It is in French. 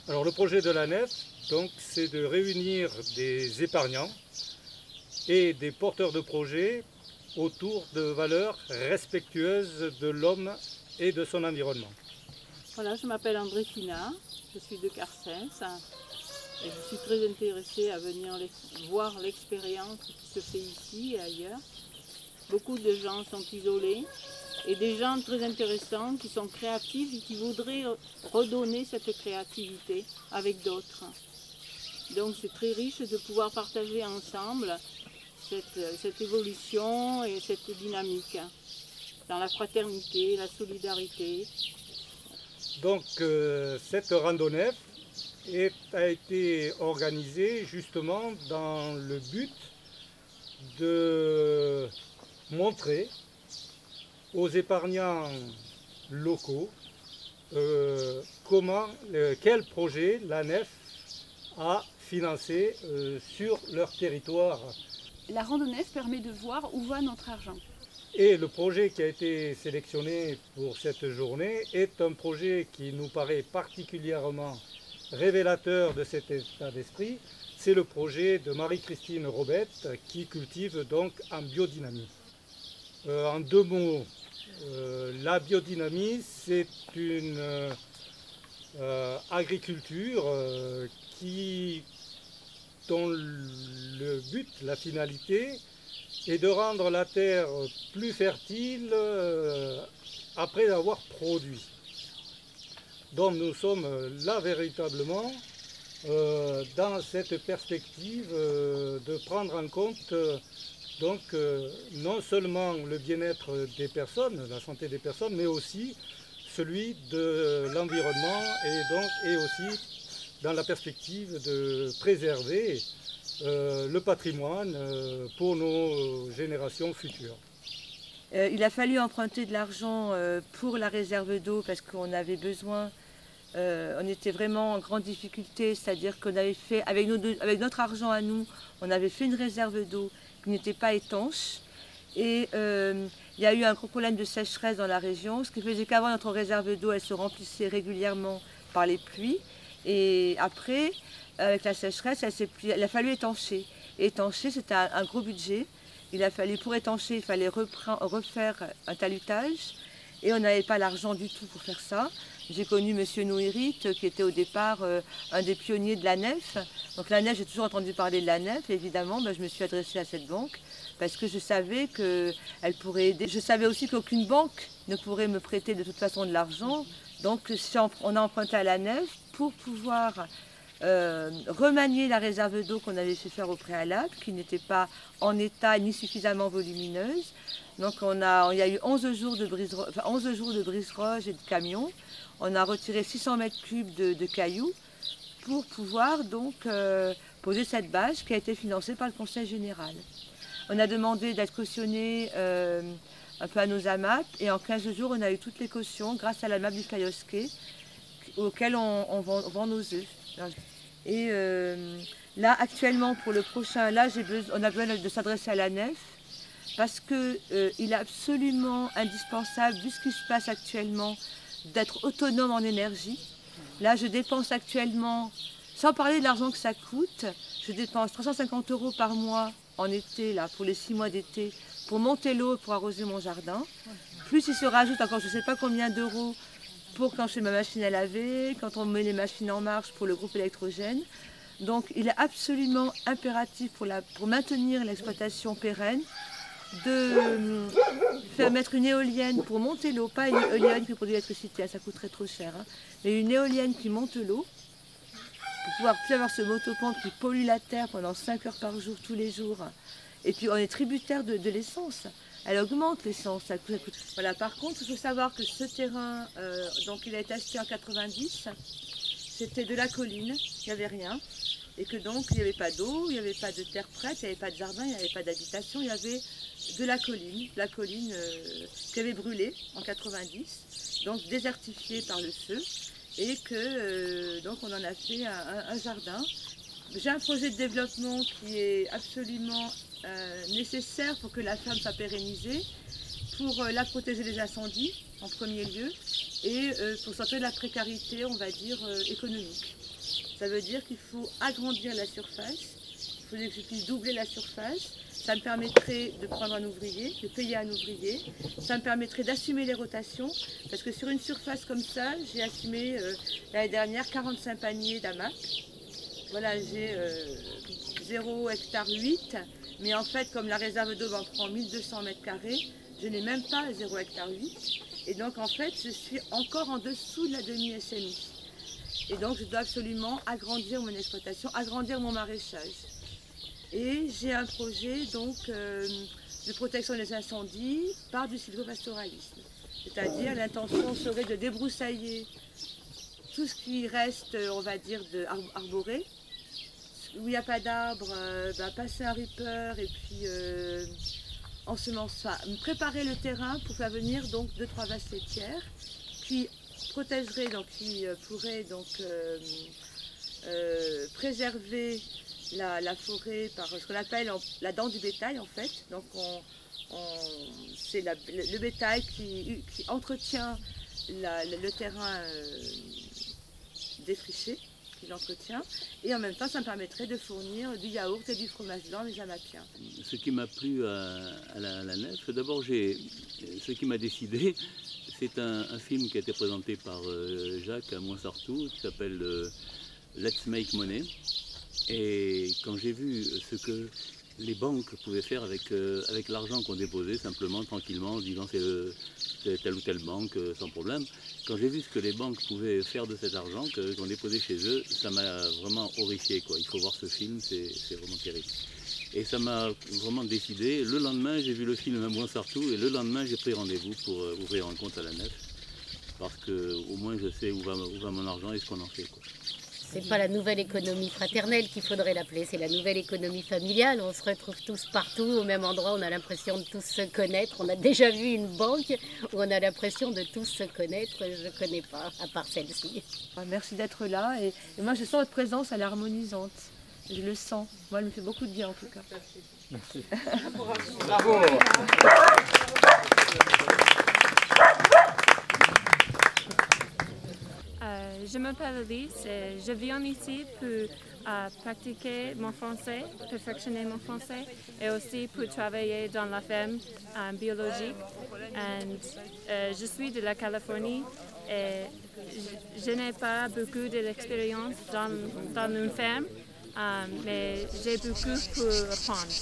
Alors le projet de la nef, donc, c'est de réunir des épargnants et des porteurs de projets autour de valeurs respectueuses de l'homme et de son environnement. Voilà, je m'appelle André Fina, je suis de Carcens et je suis très intéressée à venir voir l'expérience qui se fait ici et ailleurs. Beaucoup de gens sont isolés et des gens très intéressants qui sont créatifs et qui voudraient redonner cette créativité avec d'autres. Donc c'est très riche de pouvoir partager ensemble cette évolution et cette dynamique dans la fraternité, la solidarité. Donc cette randonnée a été organisée justement dans le but de montrer aux épargnants locaux quel projet la nef a financé sur leur territoire. La randonnée permet de voir où va notre argent. Et le projet qui a été sélectionné pour cette journée est un projet qui nous paraît particulièrement révélateur de cet état d'esprit. C'est le projet de Marie-Christine Robette qui cultive donc en biodynamie. En deux mots, la biodynamie, c'est une agriculture dont le but, la finalité, est de rendre la terre plus fertile après avoir produit. Donc nous sommes là véritablement dans cette perspective de prendre en compte non seulement le bien-être des personnes, la santé des personnes, mais aussi celui de l'environnement et aussi dans la perspective de préserver le patrimoine pour nos générations futures. Il a fallu emprunter de l'argent pour la réserve d'eau parce qu'on avait besoin, on était vraiment en grande difficulté, c'est-à-dire qu'on avait fait, avec notre argent à nous, on avait fait une réserve d'eau qui n'était pas étanche et il y a eu un gros problème de sécheresse dans la région, ce qui faisait qu'avant notre réserve d'eau, elle se remplissait régulièrement par les pluies et après, avec la sécheresse, il a fallu étancher. Et étancher, c'était un gros budget. Pour étancher, il fallait refaire un talutage. Et on n'avait pas l'argent du tout pour faire ça. J'ai connu M. Nouirit, qui était au départ un des pionniers de la nef. Donc la nef, j'ai toujours entendu parler de la nef. Évidemment, je me suis adressée à cette banque parce que je savais qu'elle pourrait aider. Je savais aussi qu'aucune banque ne pourrait me prêter de toute façon de l'argent. Donc on a emprunté à la nef pour pouvoir remanier la réserve d'eau qu'on avait fait faire au préalable, qui n'était pas en état ni suffisamment volumineuse. Donc il y a eu 11 jours de brise-roche et de camions. On a retiré 600 mètres cubes de cailloux pour pouvoir donc poser cette bâche qui a été financée par le Conseil général. On a demandé d'être cautionné un peu à nos AMAP et en 15 jours on a eu toutes les cautions grâce à l'AMAP du Kaiosquet auquel on vend nos œufs. Et là, actuellement, pour le prochain, on a besoin de s'adresser à la nef parce qu'il est absolument indispensable, vu ce qui se passe actuellement, d'être autonome en énergie. Là, je dépense actuellement, sans parler de l'argent que ça coûte, je dépense 350 € par mois en été, là, pour les 6 mois d'été, pour monter l'eau et pour arroser mon jardin. Plus il se rajoute encore, je ne sais pas combien d'euros pour quand je fais ma machine à laver, quand on met les machines en marche pour le groupe électrogène. Donc il est absolument impératif pour maintenir l'exploitation pérenne de faire mettre une éolienne pour monter l'eau, pas une éolienne qui produit l'électricité, ça coûterait trop cher, mais une éolienne qui monte l'eau, pour pouvoir plus avoir ce motopompe qui pollue la terre pendant 5 heures par jour, tous les jours. Et puis on est tributaire de l'essence. Elle augmente l'essence. Voilà. Par contre, il faut savoir que ce terrain, donc il a été acheté en 90, c'était de la colline, il n'y avait rien. Et que donc il n'y avait pas d'eau, il n'y avait pas de terre prête, il n'y avait pas de jardin, il n'y avait pas d'habitation, il y avait de la colline qui avait brûlé en 90, donc désertifiée par le feu, et que donc on en a fait un jardin. J'ai un projet de développement qui est absolument nécessaire pour que la ferme soit pérennisée, pour la protéger des incendies en premier lieu et pour sortir de la précarité, on va dire, économique. Ça veut dire qu'il faut agrandir la surface. Il faudrait que je puisse doubler la surface. Ça me permettrait de prendre un ouvrier, de payer un ouvrier. Ça me permettrait d'assumer les rotations. Parce que sur une surface comme ça, j'ai assumé l'année dernière 45 paniers d'hamac. Voilà, j'ai 0 hectare 8. Mais en fait, comme la réserve d'eau m'en prend 1200 mètres carrés, je n'ai même pas 0 hectare 8. Et donc en fait, je suis encore en dessous de la demi-SMI. Et donc je dois absolument agrandir mon exploitation, agrandir mon maraîchage. Et j'ai un projet donc de protection des incendies par du sylvopastoralisme. C'est-à-dire l'intention serait de débroussailler tout ce qui reste, on va dire, arboré. Où il n'y a pas d'arbres, passer un ripper et puis ensemencer, préparer le terrain pour faire venir donc 2-3 vaches laitières qui protégeraient, donc qui pourraient donc préserver la forêt par ce qu'on appelle la dent du bétail en fait. Donc c'est le bétail qui entretient le terrain défriché, qui l'entretient, et en même temps ça me permettrait de fournir du yaourt et du fromage blanc des Amapiens. Ce qui m'a plu à la nef, d'abord ce qui m'a décidé, c'est un film qui a été présenté par Jacques à Montsartou, qui s'appelle Let's Make Money. Et quand j'ai vu ce que les banques pouvaient faire avec l'argent qu'on déposait simplement, tranquillement, en disant c'est telle ou telle banque, sans problème. Quand j'ai vu ce que les banques pouvaient faire de cet argent qu'on déposait chez eux, ça m'a vraiment horrifié, quoi. Il faut voir ce film, c'est vraiment terrible. Et ça m'a vraiment décidé. Le lendemain, j'ai vu le film à Montsartou et le lendemain, j'ai pris rendez-vous pour ouvrir un compte à la nef. Parce qu'au moins, je sais où va mon argent et ce qu'on en fait, quoi. C'est pas la nouvelle économie fraternelle qu'il faudrait l'appeler, c'est la nouvelle économie familiale. On se retrouve tous partout, au même endroit, on a l'impression de tous se connaître. On a déjà vu une banque où on a l'impression de tous se connaître. Je ne connais pas, à part celle-ci. Merci d'être là et moi je sens votre présence, elle est harmonisante. Je le sens. Moi, elle me fait beaucoup de bien en tout cas. Merci. Bravo. Je m'appelle Alice et je viens ici pour pratiquer mon français, perfectionner mon français et aussi pour travailler dans la ferme biologique. Je suis de la Californie et je n'ai pas beaucoup d'expérience dans une ferme, mais j'ai beaucoup pour apprendre.